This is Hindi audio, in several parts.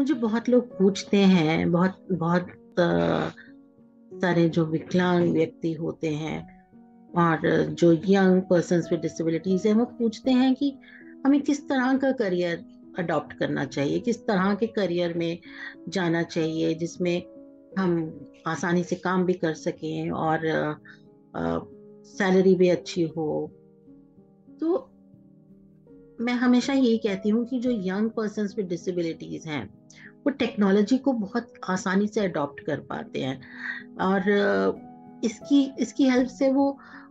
मुझे बहुत लोग पूछते हैं, बहुत बहुत सारे जो विकलांग व्यक्ति होते हैं और जो यंग पर्सन्स विद डिसेबिलिटीज हैं, वो पूछते हैं कि हमें किस तरह का करियर अडॉप्ट करना चाहिए, किस तरह के करियर में जाना चाहिए जिसमें हम आसानी से काम भी कर सकें और सैलरी भी अच्छी हो। तो मैं हमेशा यही कहती हूँ कि जो यंग पर्सन्स विद डिसेबिलिटीज हैं वो टेक्नोलॉजी को बहुत आसानी से अडॉप्ट कर पाते हैं और इसकी इसकी हेल्प से वो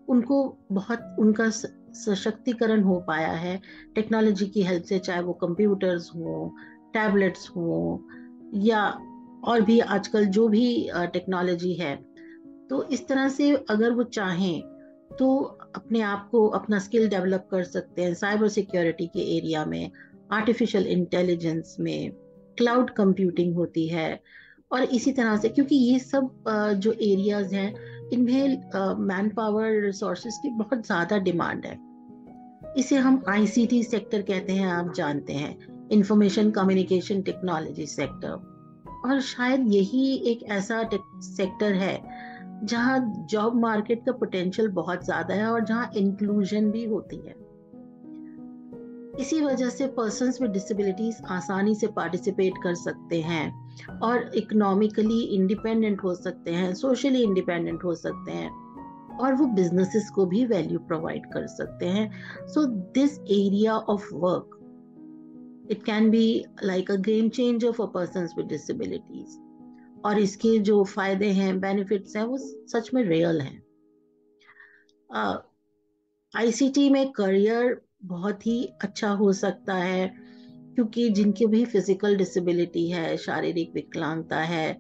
उनको बहुत उनका सशक्तिकरण हो पाया है टेक्नोलॉजी की हेल्प से, चाहे वो कंप्यूटर्स हो, टैबलेट्स हो, या और भी आजकल जो भी टेक्नोलॉजी है। तो इस तरह से अगर वो चाहें तो अपने आप को अपना स्किल डेवलप कर सकते हैं साइबर सिक्योरिटी के एरिया में, आर्टिफिशियल इंटेलिजेंस में, क्लाउड कंप्यूटिंग होती है। और इसी तरह से क्योंकि ये सब जो एरियाज हैं इनमें मैन पावर रिसोर्सेज की बहुत ज़्यादा डिमांड है। इसे हम आईसीटी सेक्टर कहते हैं, आप जानते हैं, इंफॉर्मेशन कम्युनिकेशन टेक्नोलॉजी सेक्टर। और शायद यही एक ऐसा सेक्टर है जहाँ जॉब मार्केट का पोटेंशियल बहुत ज्यादा है और जहाँ इंक्लूजन भी होती है। इसी वजह से पर्सन्स विद डिसेबिलिटीज आसानी से पार्टिसिपेट कर सकते हैं और इकोनॉमिकली इंडिपेंडेंट हो सकते हैं, सोशली इंडिपेंडेंट हो सकते हैं और वो बिजनेसेस को भी वैल्यू प्रोवाइड कर सकते हैं। So this area of work, it can be like a game changer for persons with disabilities. और इसके जो फायदे हैं, बेनिफिट्स हैं, वो सच में रियल हैं। आईसीटी में करियर बहुत ही अच्छा हो सकता है क्योंकि जिनकी भी फिजिकल डिसेबिलिटी है, शारीरिक विकलांगता है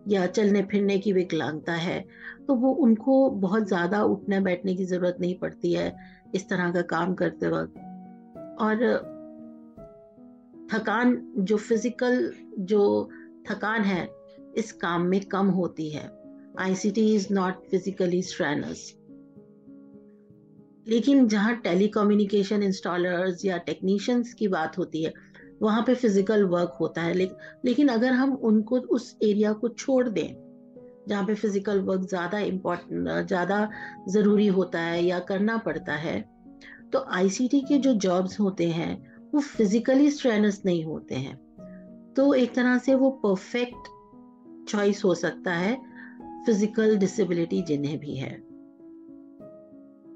या चलने फिरने की विकलांगता है, तो वो उनको बहुत ज्यादा उठने बैठने की जरूरत नहीं पड़ती है इस तरह का काम करते वक्त। और थकान, जो फिजिकल जो थकान है इस काम में कम होती है। ICT is not physically strenuous. लेकिन जहाँ टेलीकम्युनिकेशन इंस्टॉलर्स या टेक्नीशियंस की बात होती है वहां पे फिजिकल वर्क होता है। लेकिन अगर हम उनको उस एरिया को छोड़ दें जहाँ पे फिजिकल वर्क ज्यादा इम्पोर्टेंट, ज्यादा जरूरी होता है या करना पड़ता है, तो आईसीटी के जो जॉब्स होते हैं वो फिजिकली स्ट्रेनस नहीं होते हैं। तो एक तरह से वो परफेक्ट चॉइस हो सकता है फिजिकल डिसेबिलिटी जिन्हें भी है।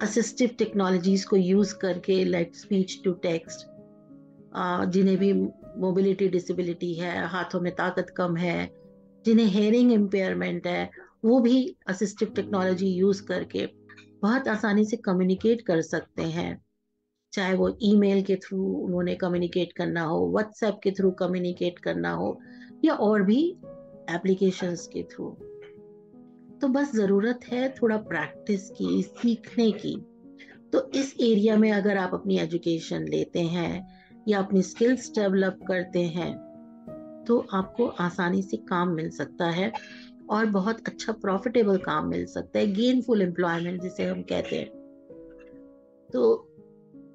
असिस्टिव टेक्नोलॉजीज को यूज करके, लाइक स्पीच टू टेक्स्ट, जिन्हें भी मोबिलिटी डिसेबिलिटी है, हाथों में ताकत कम है, जिन्हें हेयरिंग इम्पेयरमेंट है, वो भी असिस्टिव टेक्नोलॉजी यूज करके बहुत आसानी से कम्युनिकेट कर सकते हैं। चाहे वो ईमेल के थ्रू उन्होंने कम्युनिकेट करना हो, व्हाट्सएप के थ्रू कम्युनिकेट करना हो, या और भी एप्लीकेशंस के थ्रू। तो बस जरूरत है थोड़ा प्रैक्टिस की, सीखने की। तो इस एरिया में अगर आप अपनी एजुकेशन लेते हैं या अपनी स्किल्स डेवलप करते हैं तो आपको आसानी से काम मिल सकता है और बहुत अच्छा प्रॉफिटेबल काम मिल सकता है, गेनफुल एम्प्लॉयमेंट जिसे हम कहते हैं। तो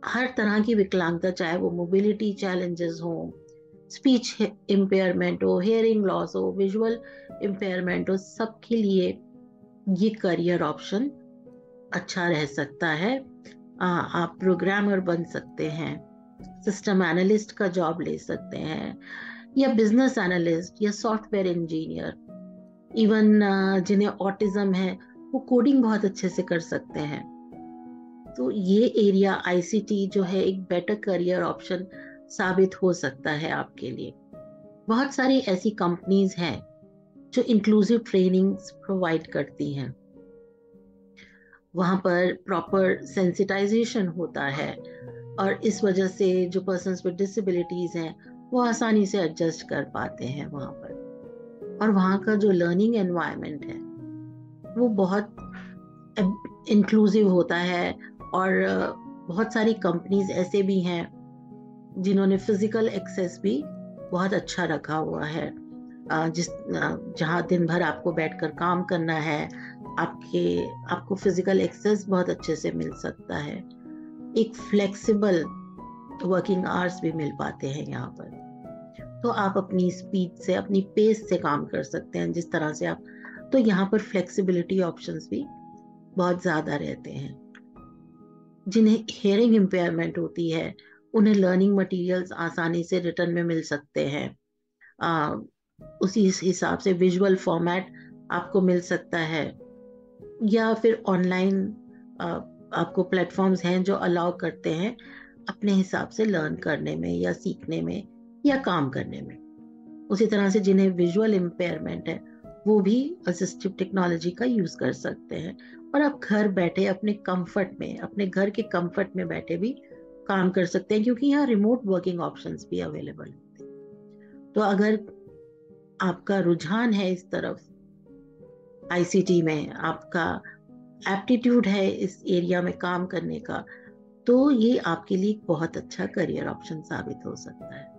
हर तरह की विकलांगता, चाहे वो मोबिलिटी चैलेंजेस हो, स्पीच इम्पेयरमेंट हो, हेयरिंग लॉस हो, विजुअल इम्पेयरमेंट हो, सबके लिए ये करियर ऑप्शन अच्छा रह सकता है। आप प्रोग्रामर बन सकते हैं, सिस्टम एनालिस्ट का जॉब ले सकते हैं, या बिजनेस एनालिस्ट या सॉफ्टवेयर इंजीनियर। इवन जिन्हें ऑटिज्म है वो कोडिंग बहुत अच्छे से कर सकते हैं। तो ये एरिया आईसीटी जो है एक बेटर करियर ऑप्शन साबित हो सकता है आपके लिए। बहुत सारी ऐसी कंपनीज हैं जो इंक्लूसिव ट्रेनिंग्स प्रोवाइड करती हैं। वहाँ पर प्रॉपर सेंसिटाइजेशन होता है और इस वजह से जो पर्सन्स विद डिसेबिलिटीज हैं वो आसानी से एडजस्ट कर पाते हैं वहाँ पर। और वहाँ का जो लर्निंग एनवायरनमेंट है वो बहुत इंक्लूसिव होता है। और बहुत सारी कंपनीज ऐसे भी हैं जिन्होंने फिजिकल एक्सेस भी बहुत अच्छा रखा हुआ है, जहाँ दिन भर आपको बैठकर काम करना है, आपको फिजिकल एक्सेस बहुत अच्छे से मिल सकता है। एक फ्लेक्सिबल वर्किंग आवर्स भी मिल पाते हैं यहाँ पर। तो आप अपनी स्पीड से, अपनी पेस से काम कर सकते हैं जिस तरह से आप। तो यहाँ पर फ्लेक्सिबिलिटी ऑप्शंस भी बहुत ज़्यादा रहते हैं। जिन्हें हेयरिंग इम्पेयरमेंट होती है, उन्हें लर्निंग मटेरियल्स आसानी से रिटर्न में मिल सकते हैं। आ, उसी हिसाब से विजुअल फॉर्मेट आपको मिल सकता है, या फिर ऑनलाइन आपको प्लेटफॉर्म्स हैं जो अलाउ करते हैं अपने हिसाब से लर्न करने में या सीखने में या काम करने में। उसी तरह से जिन्हें विजुअल इम्पेयरमेंट है, वो भी असिस्टिव टेक्नोलॉजी का यूज कर सकते हैं, और आप घर बैठे अपने कंफर्ट में, अपने घर के कंफर्ट में बैठे भी काम कर सकते हैं, क्योंकि यहाँ रिमोट वर्किंग ऑप्शंस भी अवेलेबल होते हैं। तो अगर आपका रुझान है इस तरफ आईसीटी में, आपका एप्टीट्यूड है इस एरिया में काम करने का, तो ये आपके लिए एक बहुत अच्छा करियर ऑप्शन साबित हो सकता है।